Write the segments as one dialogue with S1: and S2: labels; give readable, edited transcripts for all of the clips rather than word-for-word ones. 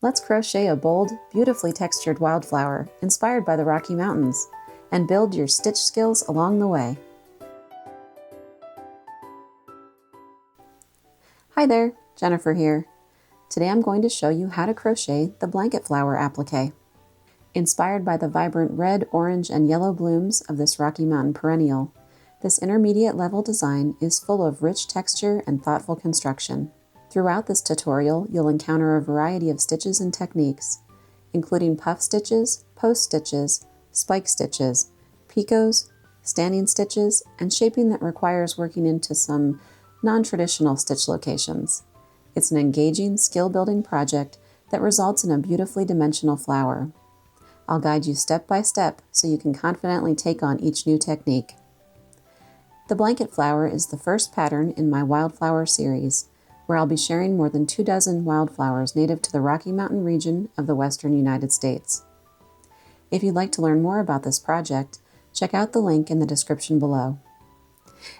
S1: Let's crochet a bold, beautifully textured wildflower inspired by the Rocky Mountains, and build your stitch skills along the way. Hi there, Jennifer here. Today I'm going to show you how to crochet the blanket flower applique. Inspired by the vibrant red, orange, and yellow blooms of this Rocky Mountain perennial, this intermediate level design is full of rich texture and thoughtful construction. Throughout this tutorial, you'll encounter a variety of stitches and techniques, including puff stitches, post stitches, spike stitches, picots, standing stitches, and shaping that requires working into some non-traditional stitch locations. It's an engaging, skill-building project that results in a beautifully dimensional flower. I'll guide you step by step so you can confidently take on each new technique. The blanket flower is the first pattern in my wildflower series, where I'll be sharing more than 24 wildflowers native to the Rocky Mountain region of the western United States. If you'd like to learn more about this project, check out the link in the description below.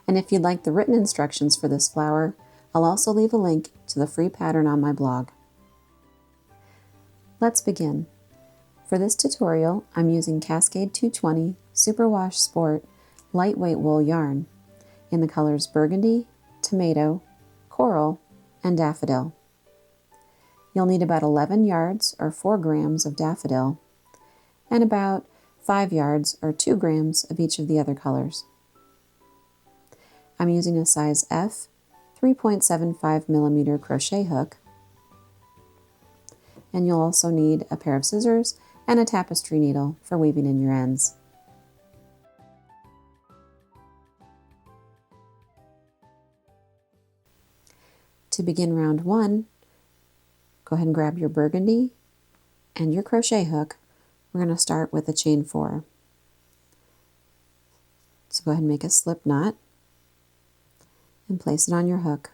S1: And if you'd like the written instructions for this flower, I'll also leave a link to the free pattern on my blog. Let's begin. For this tutorial, I'm using Cascade 220 Superwash Sport lightweight wool yarn in the colors burgundy, tomato, coral, and daffodil. You'll need about 11 yards or 4 grams of daffodil and about 5 yards or 2 grams of each of the other colors. I'm using a size F 3.75 millimeter crochet hook, and you'll also need a pair of scissors and a tapestry needle for weaving in your ends. To begin round 1, go ahead and grab your burgundy and your crochet hook. We're going to start with a chain 4. So go ahead and make a slip knot and place it on your hook,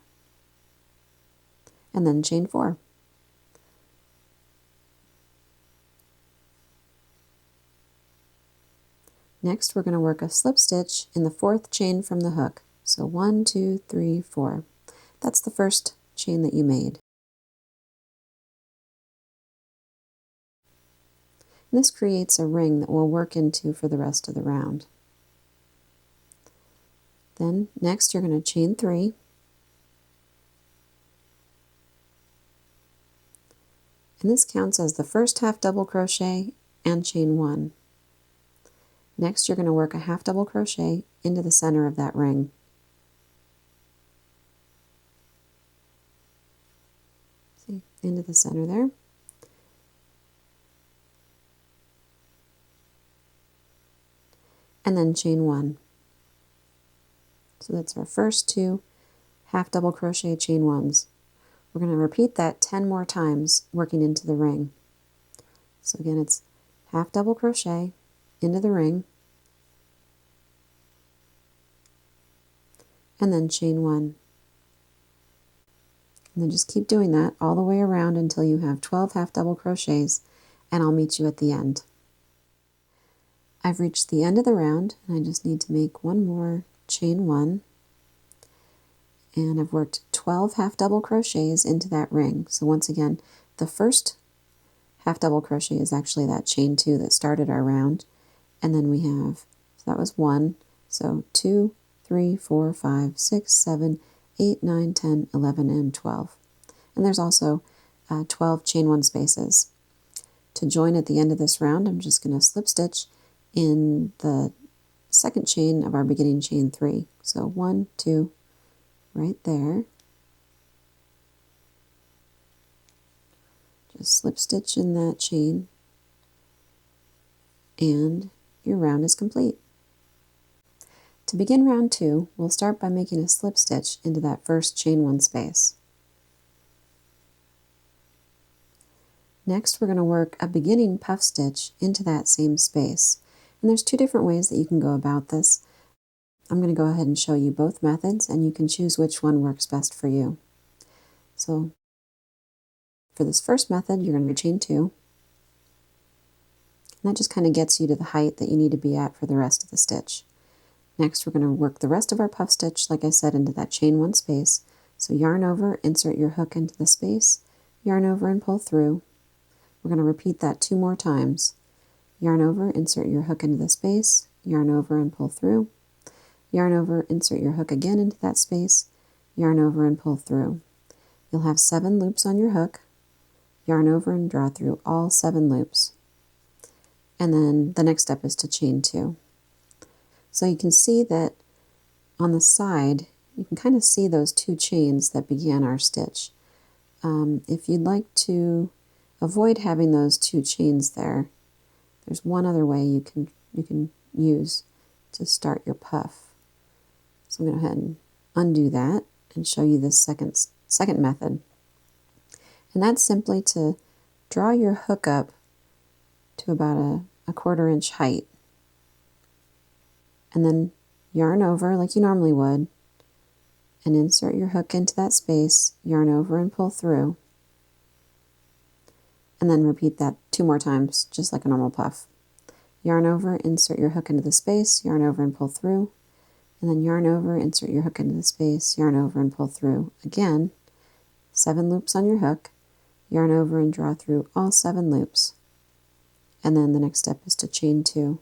S1: and then chain 4. Next, we're going to work a slip stitch in the 4th chain from the hook. So 1, 2, 3, 4. That's the first chain that you made. And this creates a ring that we'll work into for the rest of the round. Then next you're going to chain 3. And this counts as the first half double crochet and chain 1. Next you're going to work a half double crochet into the center of that ring. See, into the center there. And then chain 1. So that's our first 2 half double crochet chain 1s. We're going to repeat that 10 more times working into the ring. So again, it's half double crochet into the ring, and then chain 1. And then just keep doing that all the way around until you have 12 half double crochets, and I'll meet you at the end. I've reached the end of the round, and I just need to make one more chain 1, and I've worked 12 half double crochets into that ring. So once again, the first half double crochet is actually that chain 2 that started our round, and then we have, so that was 1, so 2, 3, 4, 5, 6, 7, 8, 9, 10, 11, and 12. And there's also 12 chain 1 spaces. To join at the end of this round, I'm just going to slip stitch in the second chain of our beginning chain 3. So 1, 2, right there. Just slip stitch in that chain, and your round is complete. To begin round 2, we'll start by making a slip stitch into that first chain 1 space. Next, we're going to work a beginning puff stitch into that same space. And there's 2 different ways that you can go about this. I'm going to go ahead and show you both methods, and you can choose which one works best for you. So for this first method, you're going to chain 2. And that just kind of gets you to the height that you need to be at for the rest of the stitch. Next, we're going to work the rest of our puff stitch, like I said, into that chain 1 space. So yarn over, insert your hook into the space, yarn over and pull through, We're going to repeat that 2 more times. Yarn over, insert your hook into the space, yarn over and pull through. Yarn over, insert your hook again into that space, yarn over and pull through. You'll have 7 loops on your hook. Yarn over and draw through all 7 loops. And then the next step is to chain 2. So you can see that on the side, you can kind of see those 2 chains that began our stitch. If you'd like to avoid having those 2 chains there, there's one other way you can use to start your puff. So I'm going to go ahead and undo that and show you this second method. And that's simply to draw your hook up to about a 1/4 inch height. And then yarn over like you normally would, and insert your hook into that space, yarn over and pull through. And then repeat that 2 more times, just like a normal puff. Yarn over, insert your hook into the space, yarn over and pull through. And then yarn over, insert your hook into the space, yarn over and pull through. Again, 7 loops on your hook, yarn over and draw through all 7 loops. And then the next step is to chain 2.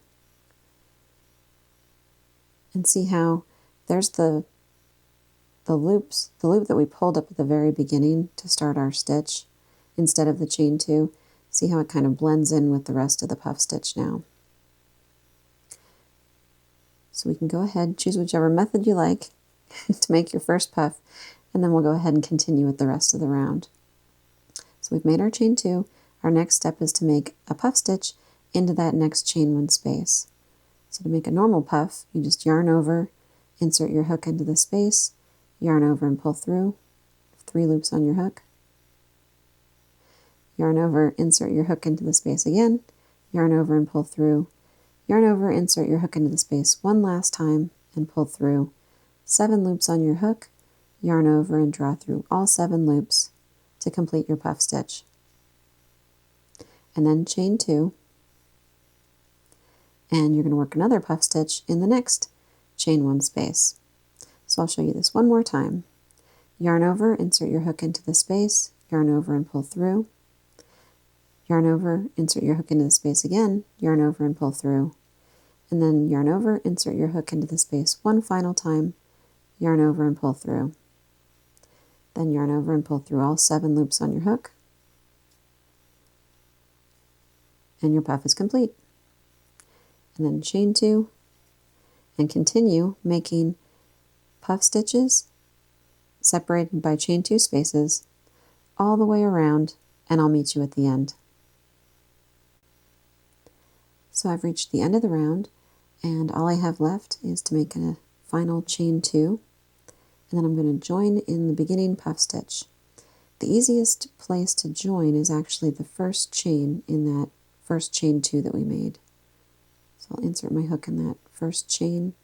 S1: And see how there's the loop that we pulled up at the very beginning to start our stitch instead of the chain 2. See how it kind of blends in with the rest of the puff stitch now. So we can go ahead, choose whichever method you like to make your first puff, and then we'll go ahead and continue with the rest of the round. So we've made our chain 2. Our next step is to make a puff stitch into that next chain 1 space. So to make a normal puff, you just yarn over, insert your hook into the space, yarn over and pull through, 3 loops on your hook. Yarn over, insert your hook into the space again, yarn over and pull through. Yarn over, insert your hook into the space 1 last time and pull through. 7 loops on your hook, yarn over and draw through all 7 loops to complete your puff stitch. And then chain 2. And you're going to work another puff stitch in the next chain 1 space. So I'll show you this one more time. Yarn over, insert your hook into the space, yarn over and pull through. Yarn over, insert your hook into the space again, yarn over and pull through. And then yarn over, insert your hook into the space 1 final time, yarn over and pull through. Then yarn over and pull through all 7 loops on your hook. And your puff is complete. And then chain 2 and continue making puff stitches separated by chain 2 spaces all the way around, and I'll meet you at the end. So I've reached the end of the round, and all I have left is to make a final chain 2, and then I'm going to join in the beginning puff stitch. The easiest place to join is actually the first chain in that first chain 2 that we made. So I'll insert my hook in that first chain,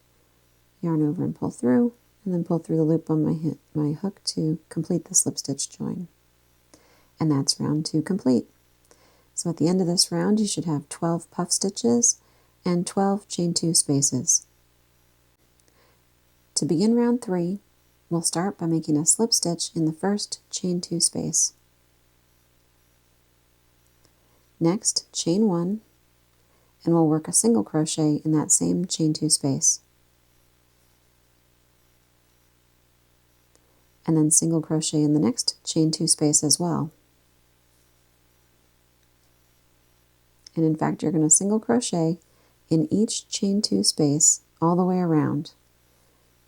S1: yarn over and pull through, and then pull through the loop on my hook to complete the slip stitch join. And that's round 2 complete. So at the end of this round, you should have 12 puff stitches and 12 chain 2 spaces. To begin round 3, we'll start by making a slip stitch in the first chain 2 space. Next, chain 1, and we'll work a single crochet in that same chain 2 space. And then single crochet in the next chain 2 space as well. And in fact, you're going to single crochet in each chain 2 space all the way around.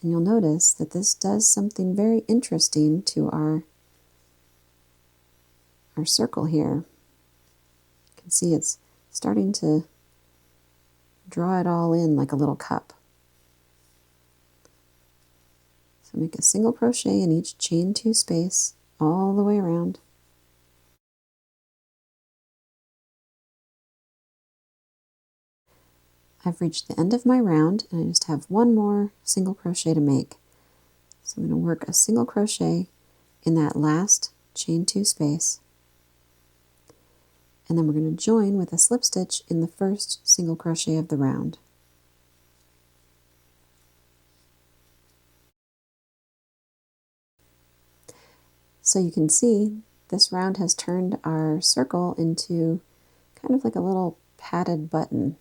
S1: And you'll notice that this does something very interesting to our circle here. You can see it's starting to draw it all in like a little cup. So make a single crochet in each chain 2 space all the way around. I've reached the end of my round, and I just have one more single crochet to make. So I'm going to work a single crochet in that last chain 2 space, and then we're going to join with a slip stitch in the first single crochet of the round. So you can see this round has turned our circle into kind of like a little padded button.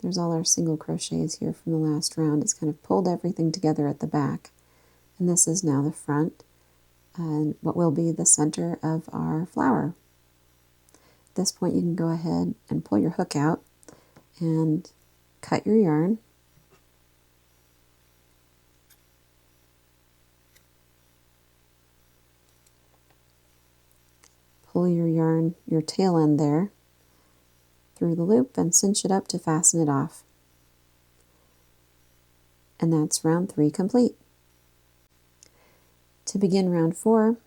S1: There's all our single crochets here from the last round. It's kind of pulled everything together at the back. And this is now the front and what will be the center of our flower. At this point you can go ahead and pull your hook out and cut your yarn. Pull your yarn, your tail end there, through the loop and cinch it up to fasten it off. And that's round 3 complete. To begin round 4,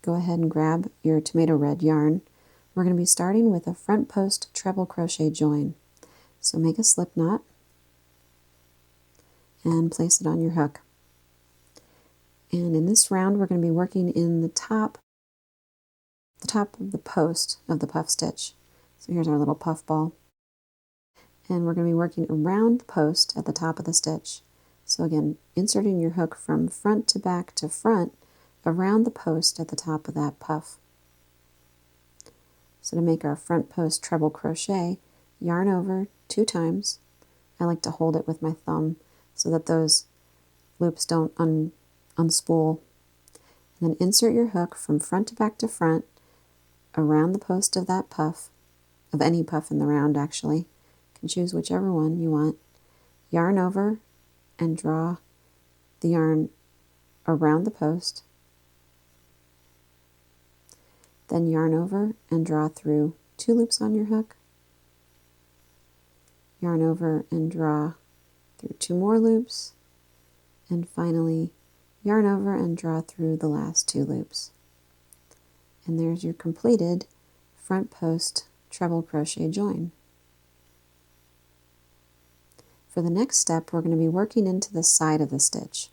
S1: go ahead and grab your tomato red yarn. We're going to be starting with a front post treble crochet join. So make a slip knot and place it on your hook. And in this round we're going to be working in the top of the post of the puff stitch. So here's our little puff ball. And we're going to be working around the post at the top of the stitch. So again, inserting your hook from front to back to front around the post at the top of that puff. So to make our front post treble crochet, yarn over 2 times. I like to hold it with my thumb so that those loops don't unspool. And then insert your hook from front to back to front around the post of that puff, of any puff in the round actually. You can choose whichever one you want. Yarn over and draw the yarn around the post. Then yarn over and draw through 2 loops on your hook. Yarn over and draw through 2 more loops. And finally, yarn over and draw through the last 2 loops. And there's your completed front post treble crochet join. For the next step, we're going to be working into the side of the stitch.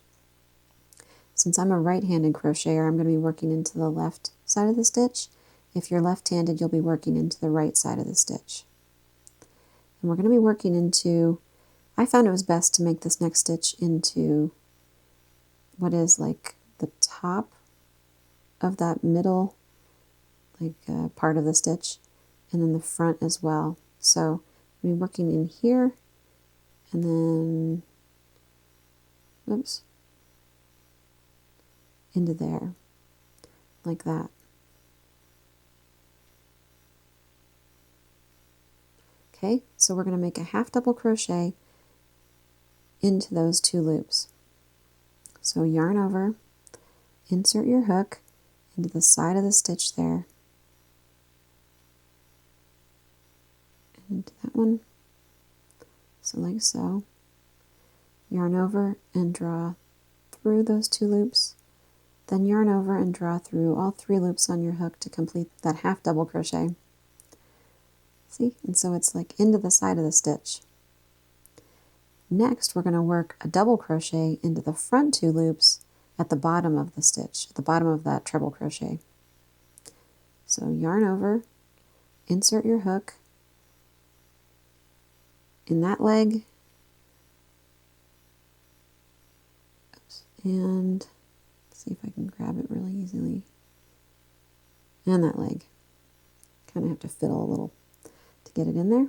S1: Since I'm a right-handed crocheter, I'm going to be working into the left side of the stitch. If you're left-handed, you'll be working into the right side of the stitch. And we're going to be working into, I found it was best to make this next stitch into what is like the top of that middle part of the stitch, and then the front as well. So we'll be working in here, and then, oops, into there, like that. Okay, so we're going to make a half double crochet into those 2 loops. So yarn over, insert your hook into the side of the stitch there, into that one, so like so. Yarn over and draw through those 2 loops, then yarn over and draw through all 3 loops on your hook to complete that half double crochet. See, and so it's like into the side of the stitch. Next, we're going to work a double crochet into the front 2 loops at the bottom of the stitch, at the bottom of that treble crochet. So yarn over, insert your hook in that leg, and see if I can grab it really easily, and that leg. Kind of have to fiddle a little to get it in there.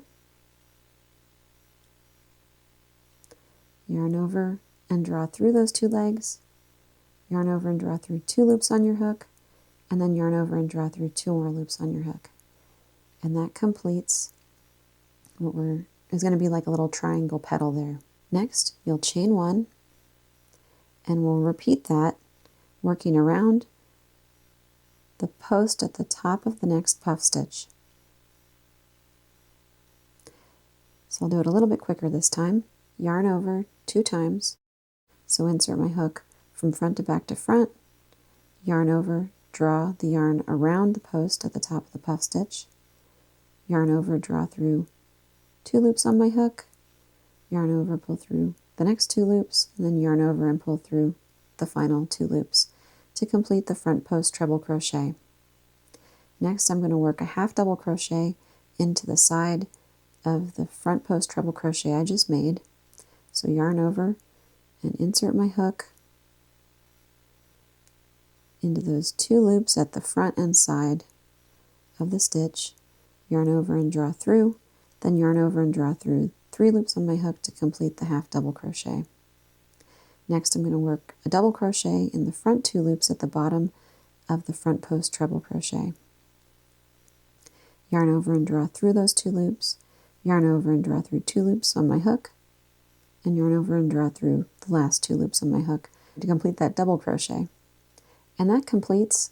S1: Yarn over and draw through those 2 legs, yarn over and draw through 2 loops on your hook, and then yarn over and draw through 2 more loops on your hook. And that completes what is going to be like a little triangle petal there. Next, you'll chain 1, and we'll repeat that, working around the post at the top of the next puff stitch. So I'll do it a little bit quicker this time. Yarn over 2 times, so insert my hook from front to back to front, yarn over, draw the yarn around the post at the top of the puff stitch, yarn over, draw through 2 loops on my hook, yarn over, pull through the next 2 loops, and then yarn over and pull through the final 2 loops to complete the front post treble crochet. Next, I'm going to work a half double crochet into the side of the front post treble crochet I just made. So yarn over and insert my hook into those 2 loops at the front and side of the stitch, yarn over and draw through, then yarn over and draw through 3 loops on my hook to complete the half double crochet. Next I'm going to work a double crochet in the front 2 loops at the bottom of the front post treble crochet. Yarn over and draw through those 2 loops, yarn over and draw through 2 loops on my hook, and yarn over and draw through the last 2 loops on my hook to complete that double crochet. And that completes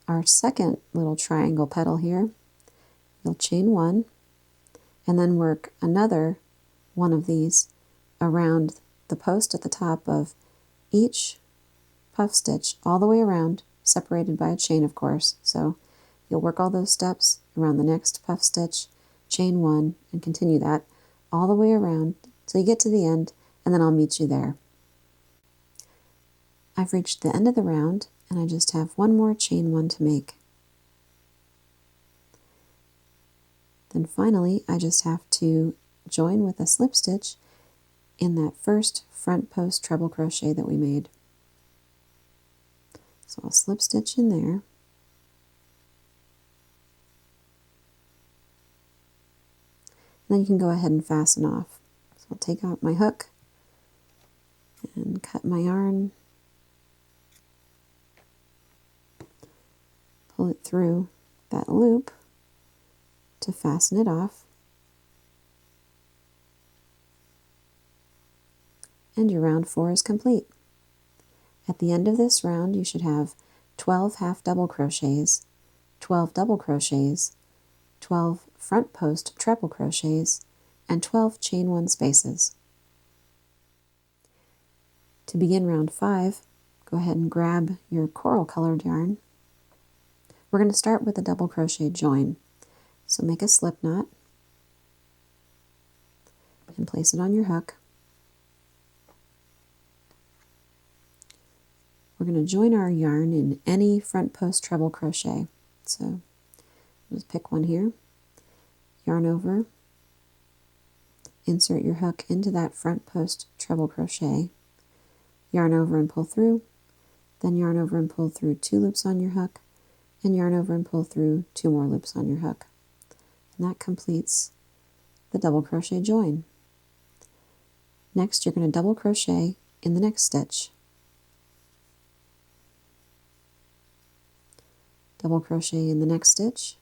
S1: our second little triangle petal here. You'll chain 1 and then work another one of these around the post at the top of each puff stitch all the way around, separated by a chain, of course. So you'll work all those steps around the next puff stitch, chain 1, and continue that all the way around till you get to the end, and then I'll meet you there. I've reached the end of the round, and I just have one more chain 1 to make. Then finally, I just have to join with a slip stitch in that first front post treble crochet that we made. So I'll slip stitch in there. And then you can go ahead and fasten off. So I'll take out my hook and cut my yarn, pull it through that loop to fasten it off. And your round 4 is complete. At the end of this round, you should have 12 half double crochets, 12 double crochets, 12 front post treble crochets, and 12 chain 1 spaces. To begin round 5, go ahead and grab your coral colored yarn. We're going to start with a double crochet join. So make a slip knot and place it on your hook. We're going to join our yarn in any front post treble crochet. So just pick one here, yarn over, insert your hook into that front post treble crochet, yarn over and pull through, then yarn over and pull through 2 loops on your hook, and yarn over and pull through 2 more loops on your hook. And that completes the double crochet join. Next, you're going to double crochet in the next stitch. Double crochet in the next stitch,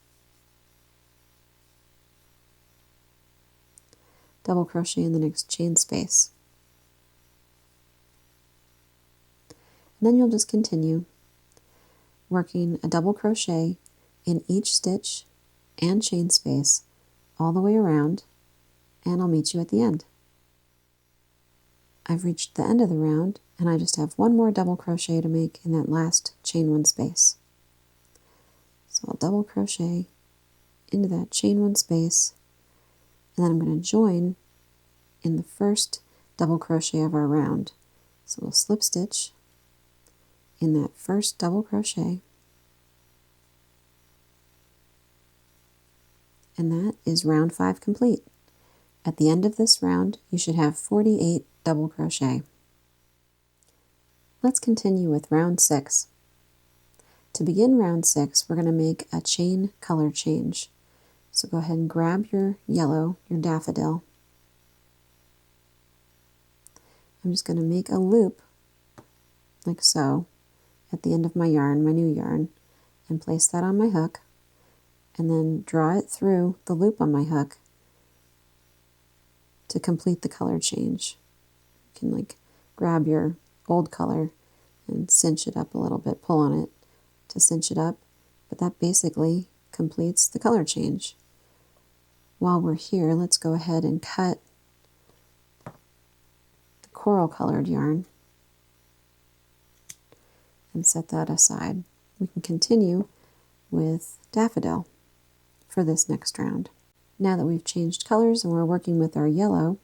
S1: double crochet in the next chain space. And then you'll just continue working a double crochet in each stitch and chain space all the way around, and I'll meet you at the end. I've reached the end of the round, and I just have one more double crochet to make in that last chain 1 space. So I'll double crochet into that chain 1 space, and then I'm going to join in the first double crochet of our round. So we'll slip stitch in that first double crochet, and that is round 5 complete. At the end of this round, you should have 48 double crochet. Let's continue with round 6. To begin round 6, we're going to make a chain color change. So go ahead and grab your yellow, your daffodil. I'm just going to make a loop, like so, at the end of my yarn, my new yarn, and place that on my hook, and then draw it through the loop on my hook to complete the color change. You can grab your old color and cinch it up a little bit, pull on it to cinch it up, but that basically completes the color change. While we're here, let's go ahead and cut the coral colored yarn and set that aside. We can continue with daffodil for this next round. Now that we've changed colors and we're working with our yellow,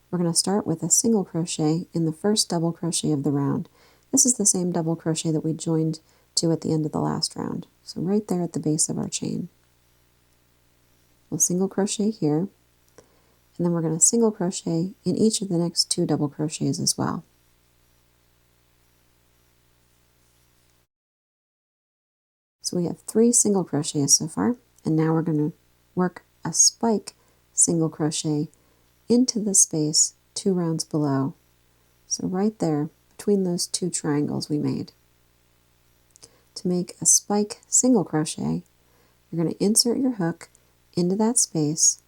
S1: we're going to start with a single crochet in the first double crochet of the round. This is the same double crochet that we joined to at the end of the last round. So right there at the base of our chain. We'll single crochet here, and then we're going to single crochet in each of the next 2 double crochets as well. So we have 3 single crochets so far, and now we're going to work a spike single crochet into the space 2 rounds below. So right there, between those 2 triangles we made. To make a spike single crochet, you're going to insert your hook into that space,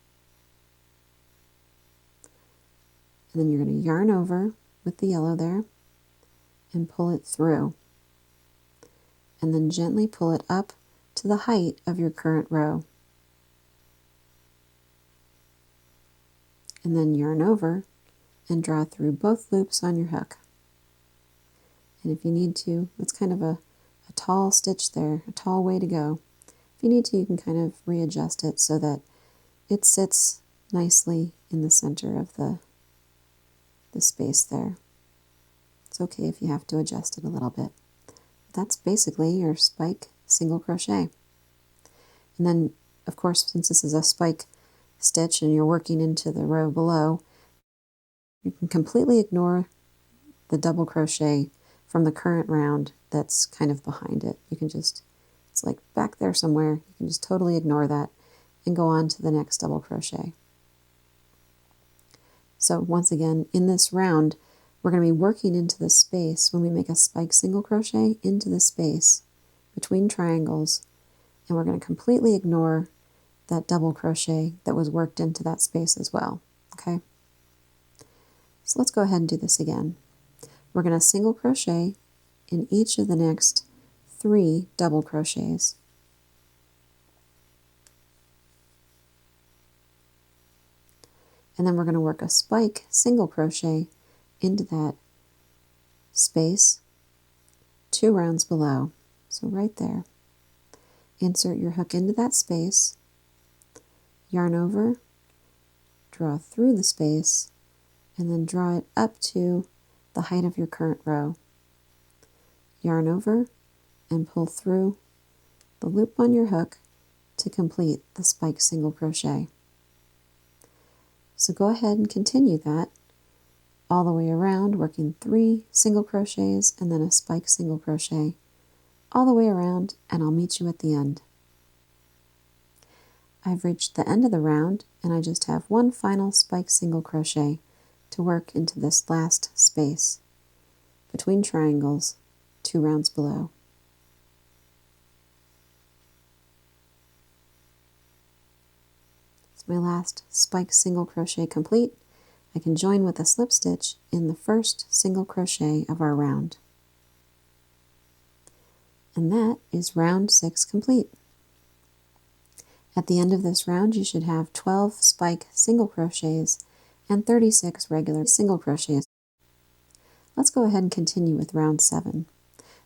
S1: and then you're going to yarn over with the yellow there and pull it through, and then gently pull it up to the height of your current row, and then yarn over and draw through both loops on your hook. And if you need to, it's kind of a tall stitch there, a tall way to go. If you need to, you can kind of readjust it so that it sits nicely in the center of the space there. It's okay if you have to adjust it a little bit. That's basically your spike single crochet. And then, of course, since this is a spike stitch and you're working into the row below, you can completely ignore the double crochet from the current round that's kind of behind it. You can just, it's like back there somewhere, you can just totally ignore that and go on to the next double crochet. So once again, in this round, we're going to be working into the space when we make a spike single crochet into the space between triangles, and we're going to completely ignore that double crochet that was worked into that space as well. Okay? So let's go ahead and do this again. We're going to single crochet in each of the next 3 double crochets. And then we're going to work a spike single crochet into that space 2 rounds below. So right there. Insert your hook into that space, yarn over, draw through the space, and then draw it up to the height of your current row. Yarn over and pull through the loop on your hook to complete the spike single crochet. So go ahead and continue that all the way around, working 3 single crochets and then a spike single crochet all the way around, and I'll meet you at the end. I've reached the end of the round and I just have 1 final spike single crochet to work into this last space between triangles 2 rounds below. It's my last spike single crochet complete. I can join with a slip stitch in the first single crochet of our round. And that is round 6 complete. At the end of this round, you should have 12 spike single crochets and 36 regular single crochets. Let's go ahead and continue with round 7.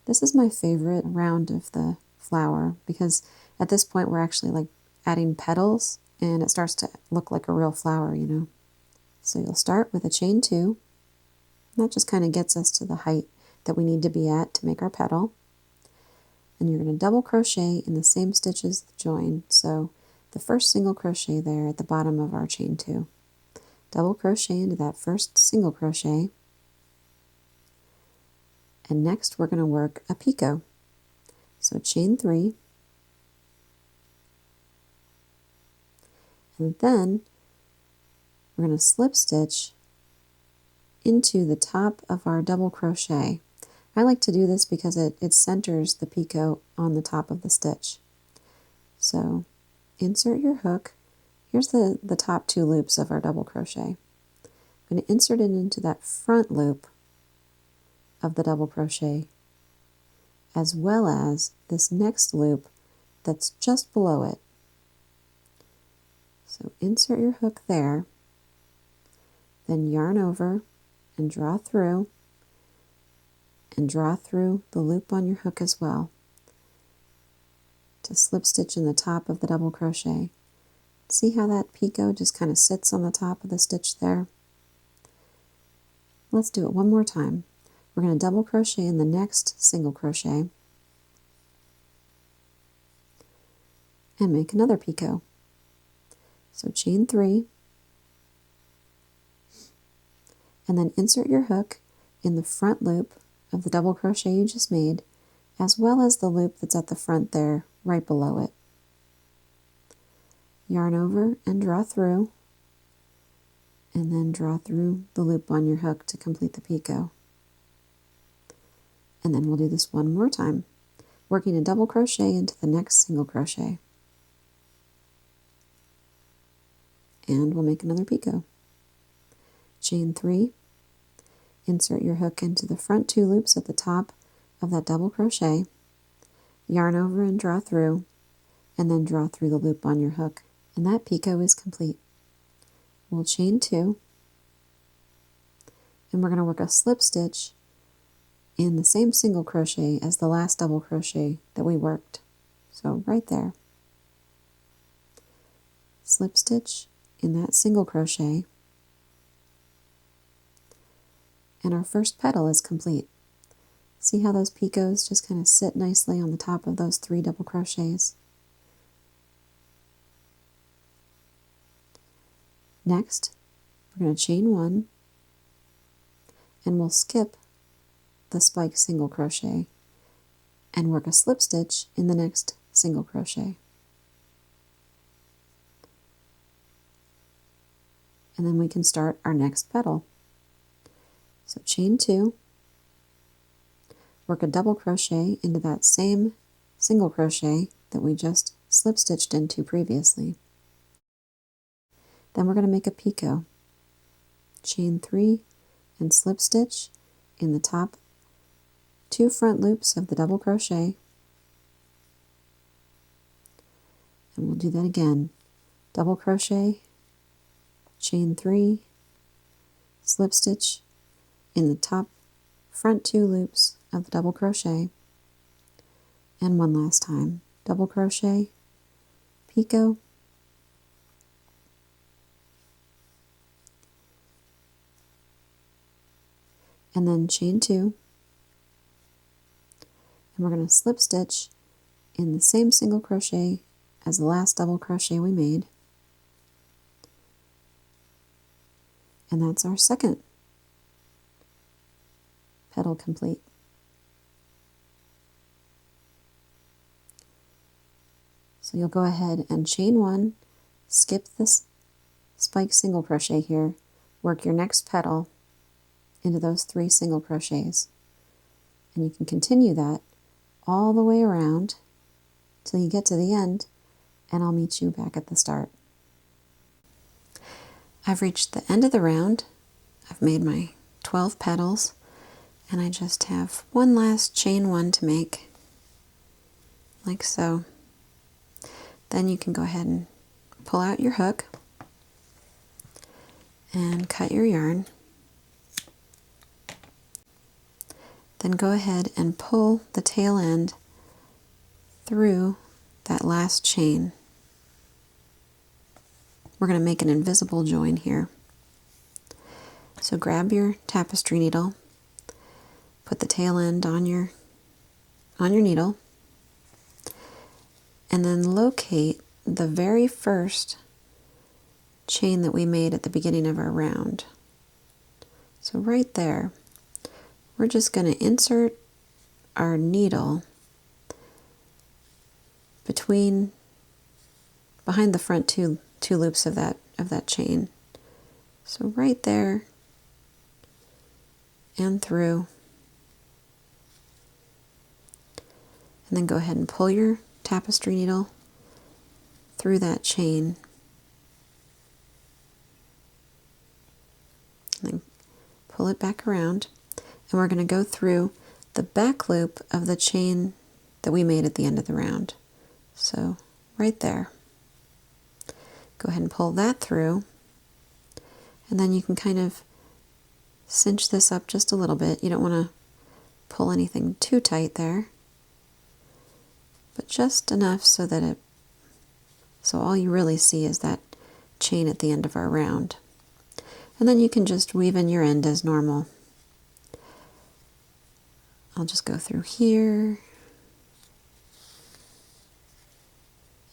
S1: This is my favorite round of the flower because at this point we're actually like adding petals and it starts to look like a real flower, you know. So you'll start with a chain 2. That just kind of gets us to the height that we need to be at to make our petal. And you're going to double crochet in the same stitch as the join. So the first single crochet there at the bottom of our chain 2. Double crochet into that first single crochet. And next we're going to work a picot. So chain 3. And then we're going to slip stitch into the top of our double crochet. I like to do this because it centers the picot on the top of the stitch. So insert your hook. Here's the top 2 loops of our double crochet. I'm going to insert it into that front loop of the double crochet, as well as this next loop that's just below it. So insert your hook there, then yarn over and draw through the loop on your hook as well to slip stitch in the top of the double crochet. See how that picot just kind of sits on the top of the stitch there? Let's do it one more time. We're going to double crochet in the next single crochet and make another picot. So chain 3 and then insert your hook in the front loop of the double crochet you just made, as well as the loop that's at the front there right below it. yarn over and draw through, and then draw through the loop on your hook to complete the picot. And then we'll do this one more time, working a double crochet into the next single crochet. And we'll make another picot. Chain 3, insert your hook into the front 2 loops at the top of that double crochet, yarn over and draw through, and then draw through the loop on your hook. And that picot is complete. We'll chain 2, and we're going to work a slip stitch in the same single crochet as the last double crochet that we worked. So right there. Slip stitch in that single crochet, and our first petal is complete. See how those picots just kind of sit nicely on the top of those 3 double crochets? Next, we're going to chain 1, and we'll skip the spike single crochet and work a slip stitch in the next single crochet. And then we can start our next petal. So chain 2, work a double crochet into that same single crochet that we just slip stitched into previously. Then we're going to make a picot. Chain 3 and slip stitch in the top 2 front loops of the double crochet. And we'll do that again. Double crochet, chain 3, slip stitch in the top front 2 loops of the double crochet, and one last time. Double crochet, picot, and then chain 2, and we're going to slip stitch in the same single crochet as the last double crochet we made, and that's our second petal complete. So you'll go ahead and chain 1, skip this spike single crochet here, work your next petal into those 3 single crochets, and you can continue that all the way around till you get to the end, and I'll meet you back at the start. I've reached the end of the round. I've made my 12 petals, and I just have one last chain 1 to make, like so. Then you can go ahead and pull out your hook and cut your yarn. Then go ahead and pull the tail end through that last chain. We're going to make an invisible join here. So grab your tapestry needle, put the tail end on your needle, and then locate the very first chain that we made at the beginning of our round. So right there, we're just going to insert our needle behind the front two loops of that chain. So right there and through, and then go ahead and pull your tapestry needle through that chain, and then pull it back around, and we're going to go through the back loop of the chain that we made at the end of the round. So right there, go ahead and pull that through, and then you can kind of cinch this up just a little bit. You don't want to pull anything too tight there, but just enough so that so all you really see is that chain at the end of our round. And then you can just weave in your end as normal. I'll just go through here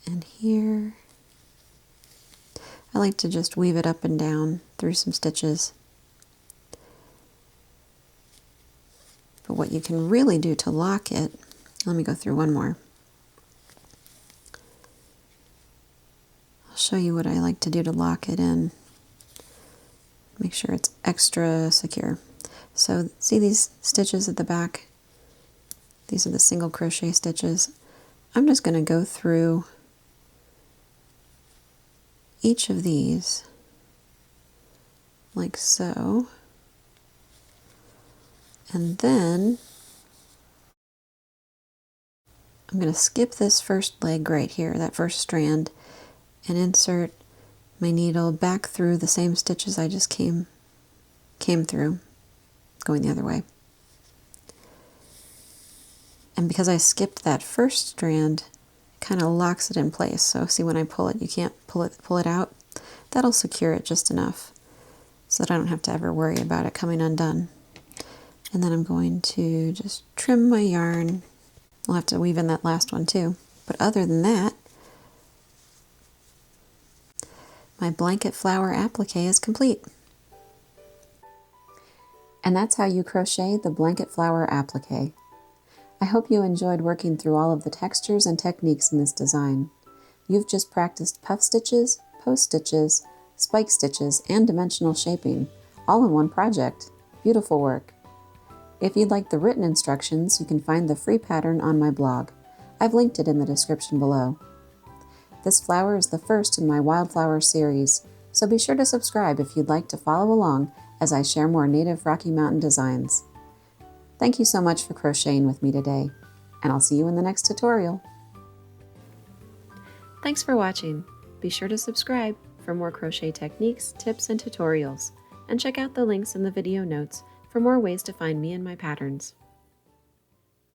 S1: and here. I like to just weave it up and down through some stitches. But what you can really do to lock it, let me go through one more. I'll I'll show you what I like to do to lock it in. Make sure it's extra secure. So see these stitches at the back? These are the single crochet stitches. I'm just going to go through each of these like so. And then I'm going to skip this first leg right here, that first strand, and insert my needle back through the same stitches I just came through, going the other way. And because I skipped that first strand, it kind of locks it in place. So see, when I pull it, you can't pull it out. That'll secure it just enough so that I don't have to ever worry about it coming undone. And then I'm going to just trim my yarn. I'll have to weave in that last one too. But other than that, my blanket flower applique is complete. And that's how you crochet the blanket flower applique. I hope you enjoyed working through all of the textures and techniques in this design. You've just practiced puff stitches, post stitches, spike stitches, and dimensional shaping, all in one project. Beautiful work. If you'd like the written instructions, you can find the free pattern on my blog. I've linked it in the description below. This flower is the first in my Wildflower series, so be sure to subscribe if you'd like to follow along as I share more native Rocky Mountain designs. Thank you so much for crocheting with me today, and I'll see you in the next tutorial. Thanks for watching. Be sure to subscribe for more crochet techniques, tips, and tutorials, and check out the links in the video notes for more ways to find me and my patterns.